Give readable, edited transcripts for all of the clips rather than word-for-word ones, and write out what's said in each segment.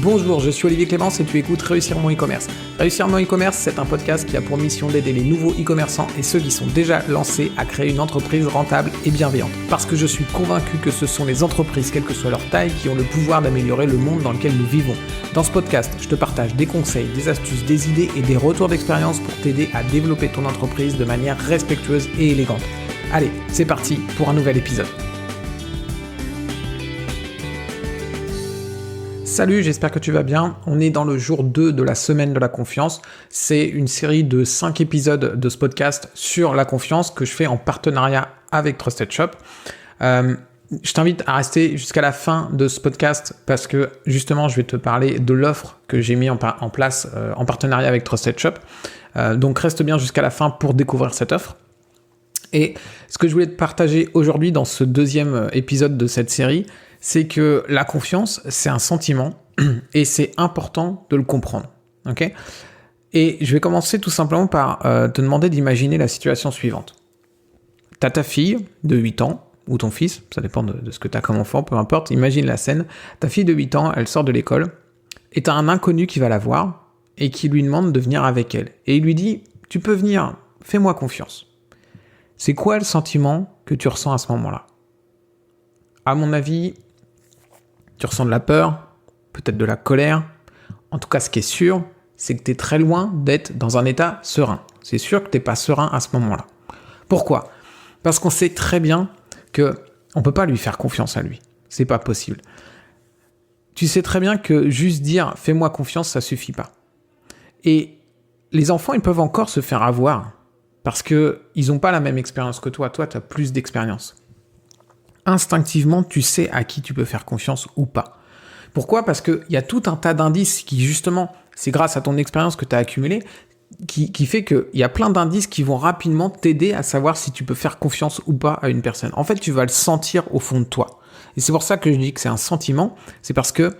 Bonjour, je suis Olivier Clémence et tu écoutes Réussir mon e-commerce. Réussir mon e-commerce, c'est un podcast qui a pour mission d'aider les nouveaux e-commerçants et ceux qui sont déjà lancés à créer une entreprise rentable et bienveillante. Parce que je suis convaincu que ce sont les entreprises, quelle que soit leur taille, qui ont le pouvoir d'améliorer le monde dans lequel nous vivons. Dans ce podcast, je te partage des conseils, des astuces, des idées et des retours d'expérience pour t'aider à développer ton entreprise de manière respectueuse et élégante. Allez, c'est parti pour un nouvel épisode. Salut, j'espère que tu vas bien. On est dans le jour 2 de la semaine de la confiance. C'est une série de 5 épisodes de ce podcast sur la confiance que je fais en partenariat avec Trusted Shop. Je t'invite à rester jusqu'à la fin de ce podcast parce que justement, je vais te parler de l'offre que j'ai mis en place en partenariat avec Trusted Shop. Donc reste bien jusqu'à la fin pour découvrir cette offre. Et ce que je voulais te partager aujourd'hui dans ce deuxième épisode de cette série, c'est que la confiance, c'est un sentiment et c'est important de le comprendre. Okay ? Et je vais commencer tout simplement par te demander d'imaginer la situation suivante. Tu as ta fille de 8 ans, ou ton fils, ça dépend de ce que tu as comme enfant, peu importe, imagine la scène. Ta fille de 8 ans, elle sort de l'école et tu as un inconnu qui va la voir et qui lui demande de venir avec elle. Et il lui dit « Tu peux venir, fais-moi confiance ». C'est quoi le sentiment que tu ressens à ce moment-là ? À mon avis, tu ressens de la peur, peut-être de la colère. En tout cas, ce qui est sûr, c'est que tu es très loin d'être dans un état serein. C'est sûr que tu n'es pas serein à ce moment-là. Pourquoi ? Parce qu'on sait très bien qu'on ne peut pas lui faire confiance à lui. C'est pas possible. Tu sais très bien que juste dire « fais-moi confiance », ça suffit pas. Et les enfants, ils peuvent encore se faire avoir parce qu'ils n'ont pas la même expérience que toi. Toi, tu as plus d'expérience. Instinctivement, tu sais à qui tu peux faire confiance ou pas. Pourquoi ? Parce qu'il y a tout un tas d'indices qui, justement, c'est grâce à ton expérience que tu as accumulée, qui fait qu'il y a plein d'indices qui vont rapidement t'aider à savoir si tu peux faire confiance ou pas à une personne. En fait, tu vas le sentir au fond de toi. Et c'est pour ça que je dis que c'est un sentiment. C'est parce que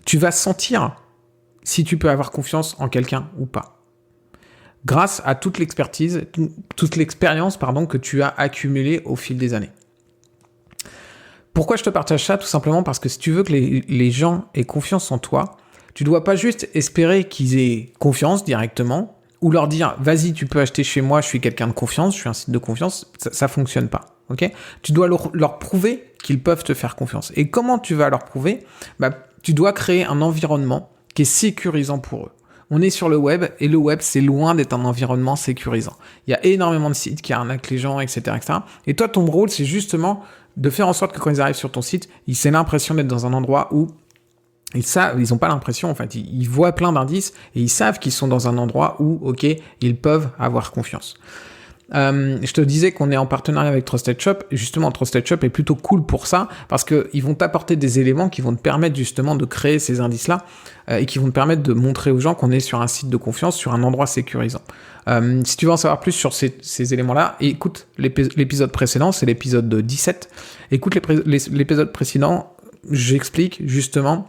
tu vas sentir si tu peux avoir confiance en quelqu'un ou pas. Grâce à toute l'expérience, que tu as accumulée au fil des années. Pourquoi je te partage ça ? Tout simplement parce que si tu veux que les gens aient confiance en toi, tu dois pas juste espérer qu'ils aient confiance directement ou leur dire « Vas-y, tu peux acheter chez moi, je suis quelqu'un de confiance, je suis un site de confiance ». Ça fonctionne pas. Okay ? Tu dois leur prouver qu'ils peuvent te faire confiance. Et comment tu vas leur prouver ? Tu dois créer un environnement qui est sécurisant pour eux. On est sur le web et le web, c'est loin d'être un environnement sécurisant. Il y a énormément de sites qui arnaquent les gens, etc., etc. Et toi, ton rôle, c'est justement de faire en sorte que quand ils arrivent sur ton site, ils aient l'impression d'être dans un endroit où ils n'ont pas l'impression, en fait, ils voient plein d'indices et ils savent qu'ils sont dans un endroit où, ok, ils peuvent avoir confiance. Je te disais qu'on est en partenariat avec Trusted Shop. Et justement, Trusted Shop est plutôt cool pour ça parce qu'ils vont t'apporter des éléments qui vont te permettre justement de créer ces indices-là et qui vont te permettre de montrer aux gens qu'on est sur un site de confiance, sur un endroit sécurisant. Si tu veux en savoir plus sur ces éléments-là, écoute l'épisode précédent, c'est l'épisode 17. Écoute l'épisode précédent, j'explique justement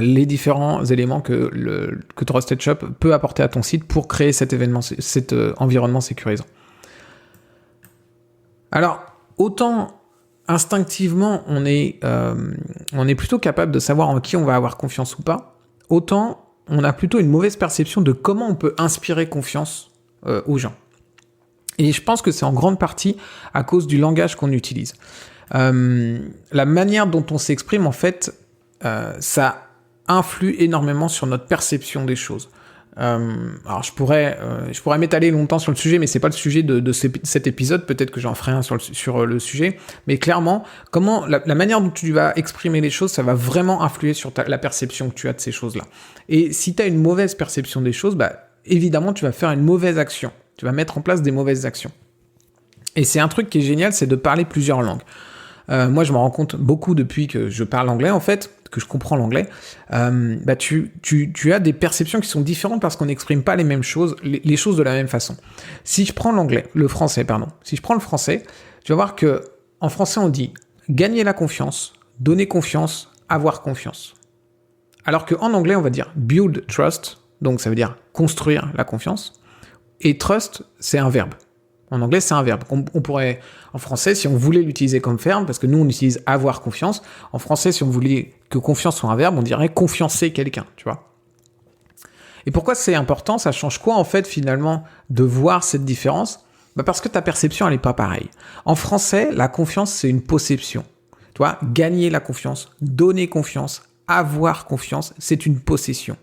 les différents éléments que Trusted Shop peut apporter à ton site pour créer cet environnement sécurisant. Alors, autant instinctivement, on est plutôt capable de savoir en qui on va avoir confiance ou pas, autant on a plutôt une mauvaise perception de comment on peut inspirer confiance aux gens. Et je pense que c'est en grande partie à cause du langage qu'on utilise. La manière dont on s'exprime, en fait, ça influe énormément sur notre perception des choses. Alors je pourrais m'étaler longtemps sur le sujet, mais c'est pas le sujet de cet épisode. Peut-être que j'en ferai un sur le sujet. Mais clairement, la manière dont tu vas exprimer les choses, ça va vraiment influer sur la perception que tu as de ces choses-là. Et si tu as une mauvaise perception des choses, évidemment, tu vas faire une mauvaise action. Tu vas mettre en place des mauvaises actions. Et c'est un truc qui est génial, c'est de parler plusieurs langues. Moi, je me rends compte beaucoup depuis que je parle anglais, en fait, que je comprends l'anglais. Tu as des perceptions qui sont différentes parce qu'on n'exprime pas les mêmes choses, les choses de la même façon. Si je prends le français, tu vas voir que en français, on dit gagner la confiance, donner confiance, avoir confiance. Alors qu'en anglais, on va dire build trust, donc ça veut dire construire la confiance. Et trust, c'est un verbe. En anglais, c'est un verbe. On pourrait, en français, si on voulait l'utiliser comme verbe, parce que nous, on utilise avoir confiance. En français, si on voulait que confiance soit un verbe, on dirait confiancer quelqu'un, tu vois. Et pourquoi c'est important? Ça change quoi, en fait, finalement, de voir cette différence? Parce que ta perception, elle n'est pas pareille. En français, la confiance, c'est une possession. Tu vois, gagner la confiance, donner confiance, avoir confiance, c'est une possession.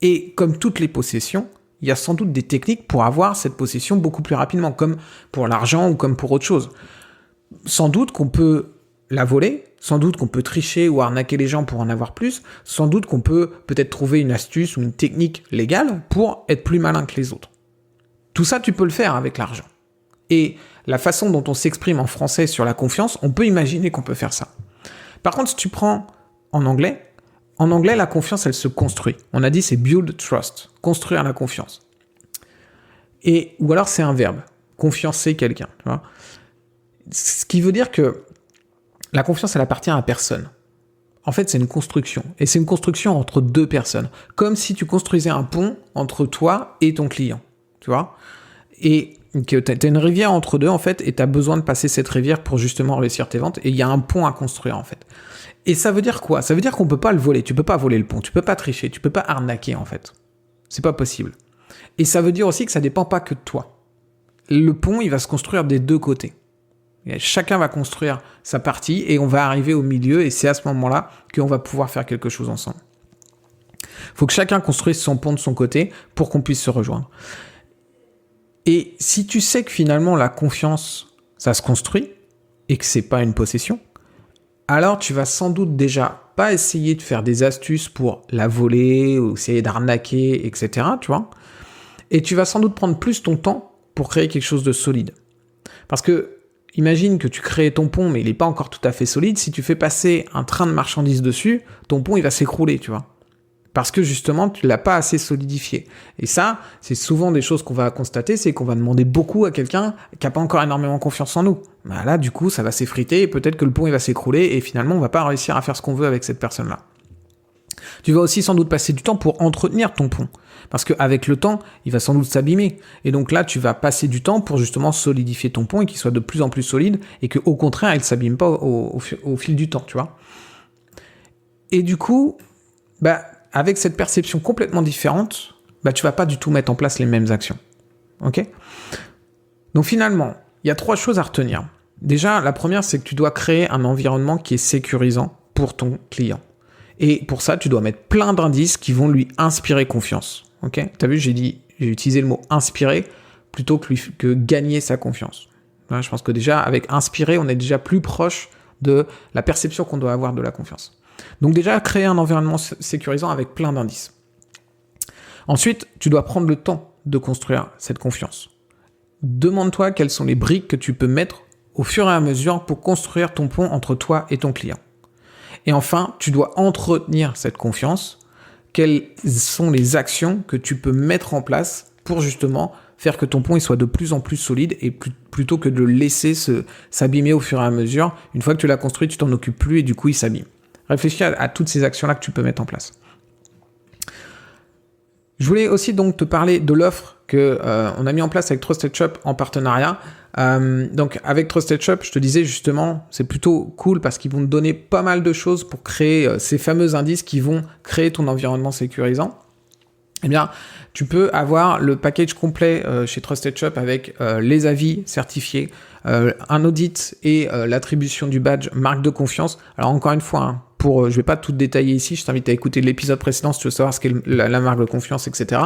Et comme toutes les possessions, il y a sans doute des techniques pour avoir cette possession beaucoup plus rapidement, comme pour l'argent ou comme pour autre chose. Sans doute qu'on peut la voler, sans doute qu'on peut tricher ou arnaquer les gens pour en avoir plus, sans doute qu'on peut peut-être trouver une astuce ou une technique légale pour être plus malin que les autres. Tout ça, tu peux le faire avec l'argent. Et la façon dont on s'exprime en français sur la confiance, on peut imaginer qu'on peut faire ça. Par contre, si tu prends en anglais, la confiance, elle se construit. On a dit c'est build trust, construire la confiance. Ou alors c'est un verbe, confiancer quelqu'un. Tu vois. Ce qui veut dire que la confiance, elle appartient à personne. En fait, c'est une construction. Et c'est une construction entre deux personnes. Comme si tu construisais un pont entre toi et ton client. Tu vois ? Et que tu as une rivière entre deux, en fait, et tu as besoin de passer cette rivière pour justement réussir tes ventes. Et il y a un pont à construire, en fait. Et ça veut dire quoi? Ça veut dire qu'on peut pas le voler. Tu peux pas voler le pont. Tu peux pas tricher. Tu peux pas arnaquer, en fait. C'est pas possible. Et ça veut dire aussi que ça dépend pas que de toi. Le pont, il va se construire des deux côtés. Et chacun va construire sa partie et on va arriver au milieu et c'est à ce moment-là qu'on va pouvoir faire quelque chose ensemble. Il faut que chacun construise son pont de son côté pour qu'on puisse se rejoindre. Et si tu sais que finalement la confiance, ça se construit et que c'est pas une possession, alors tu vas sans doute déjà pas essayer de faire des astuces pour la voler ou essayer d'arnaquer, etc. Tu vois. Et tu vas sans doute prendre plus ton temps pour créer quelque chose de solide. Parce que imagine que tu crées ton pont, mais il n'est pas encore tout à fait solide. Si tu fais passer un train de marchandises dessus, ton pont, il va s'écrouler, tu vois. Parce que justement, tu ne l'as pas assez solidifié. Et ça, c'est souvent des choses qu'on va constater, c'est qu'on va demander beaucoup à quelqu'un qui n'a pas encore énormément confiance en nous. Bah là, du coup, ça va s'effriter et peut-être que le pont, il va s'écrouler et finalement, on ne va pas réussir à faire ce qu'on veut avec cette personne-là. Tu vas aussi sans doute passer du temps pour entretenir ton pont. Parce qu'avec le temps, il va sans doute s'abîmer. Et donc là, tu vas passer du temps pour justement solidifier ton pont et qu'il soit de plus en plus solide et qu'au contraire, il ne s'abîme pas au fil du temps, tu vois. Et du coup, avec cette perception complètement différente, tu vas pas du tout mettre en place les mêmes actions. Ok ? Donc finalement, il y a 3 choses à retenir. Déjà, la première, c'est que tu dois créer un environnement qui est sécurisant pour ton client. Et pour ça, tu dois mettre plein d'indices qui vont lui inspirer confiance. Ok ? T'as vu, j'ai utilisé le mot inspirer plutôt que gagner sa confiance. Je pense que déjà, avec inspirer, on est déjà plus proche de la perception qu'on doit avoir de la confiance. Donc déjà, créer un environnement sécurisant avec plein d'indices. Ensuite, tu dois prendre le temps de construire cette confiance. Demande-toi quelles sont les briques que tu peux mettre au fur et à mesure pour construire ton pont entre toi et ton client. Et enfin, tu dois entretenir cette confiance. Quelles sont les actions que tu peux mettre en place pour justement faire que ton pont il soit de plus en plus solide et plutôt que de le laisser s'abîmer au fur et à mesure. Une fois que tu l'as construit, tu t'en occupes plus et du coup, il s'abîme. Réfléchis à toutes ces actions-là que tu peux mettre en place. Je voulais aussi donc te parler de l'offre qu'on a mis en place avec Trusted Shop en partenariat. Donc avec Trusted Shop, je te disais justement, c'est plutôt cool parce qu'ils vont te donner pas mal de choses pour créer ces fameux indices qui vont créer ton environnement sécurisant. Eh bien, tu peux avoir le package complet chez Trusted Shop avec les avis certifiés, un audit et l'attribution du badge marque de confiance. Alors encore une fois, je vais pas tout détailler ici, je t'invite à écouter l'épisode précédent si tu veux savoir ce qu'est la marque de confiance, etc.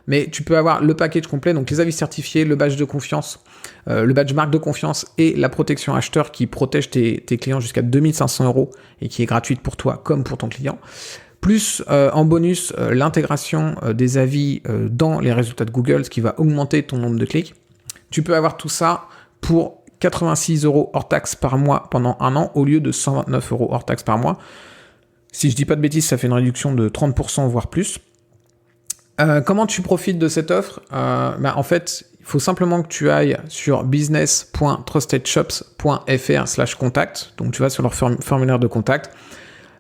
Mais tu peux avoir le package complet, donc les avis certifiés, le badge de confiance, le badge marque de confiance et la protection acheteur qui protège tes clients jusqu'à 2500 € et qui est gratuite pour toi comme pour ton client. Plus en bonus, l'intégration des avis dans les résultats de Google, ce qui va augmenter ton nombre de clics. Tu peux avoir tout ça pour 86 € hors taxe par mois pendant 1 an au lieu de 129 € hors taxe par mois. Si je dis pas de bêtises, ça fait une réduction de 30% voire plus. Comment tu profites de cette offre ? En fait, il faut simplement que tu ailles sur business.trustedshops.fr/contact. Donc tu vas sur leur formulaire de contact.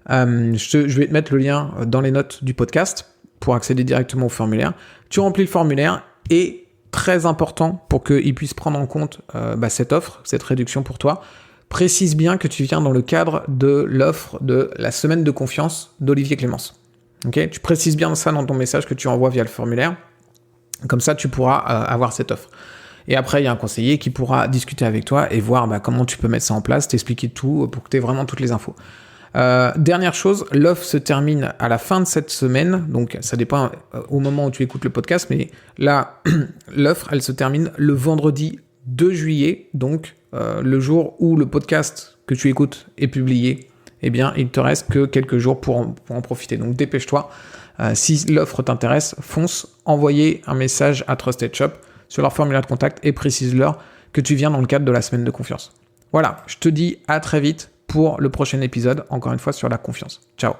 Je vais te mettre le lien dans les notes du podcast pour accéder directement au formulaire. Tu remplis le formulaire et très important pour qu'ils puissent prendre en compte cette offre, cette réduction pour toi. Précise bien que tu viens dans le cadre de l'offre de la semaine de confiance d'Olivier Clémence. Okay, tu précises bien ça dans ton message que tu envoies via le formulaire. Comme ça, tu pourras avoir cette offre. Et après, il y a un conseiller qui pourra discuter avec toi et voir comment tu peux mettre ça en place, t'expliquer tout pour que tu aies vraiment toutes les infos. Dernière chose, l'offre se termine à la fin de cette semaine, donc ça dépend au moment où tu écoutes le podcast, mais là, l'offre, elle se termine le vendredi 2 juillet, donc le jour où le podcast que tu écoutes est publié, eh bien, il te reste que quelques jours pour en profiter. Donc dépêche-toi. Si l'offre t'intéresse, fonce, envoyer un message à Trusted Shop sur leur formulaire de contact et précise-leur que tu viens dans le cadre de la semaine de confiance. Voilà, je te dis à très vite pour le prochain épisode, encore une fois sur la confiance. Ciao.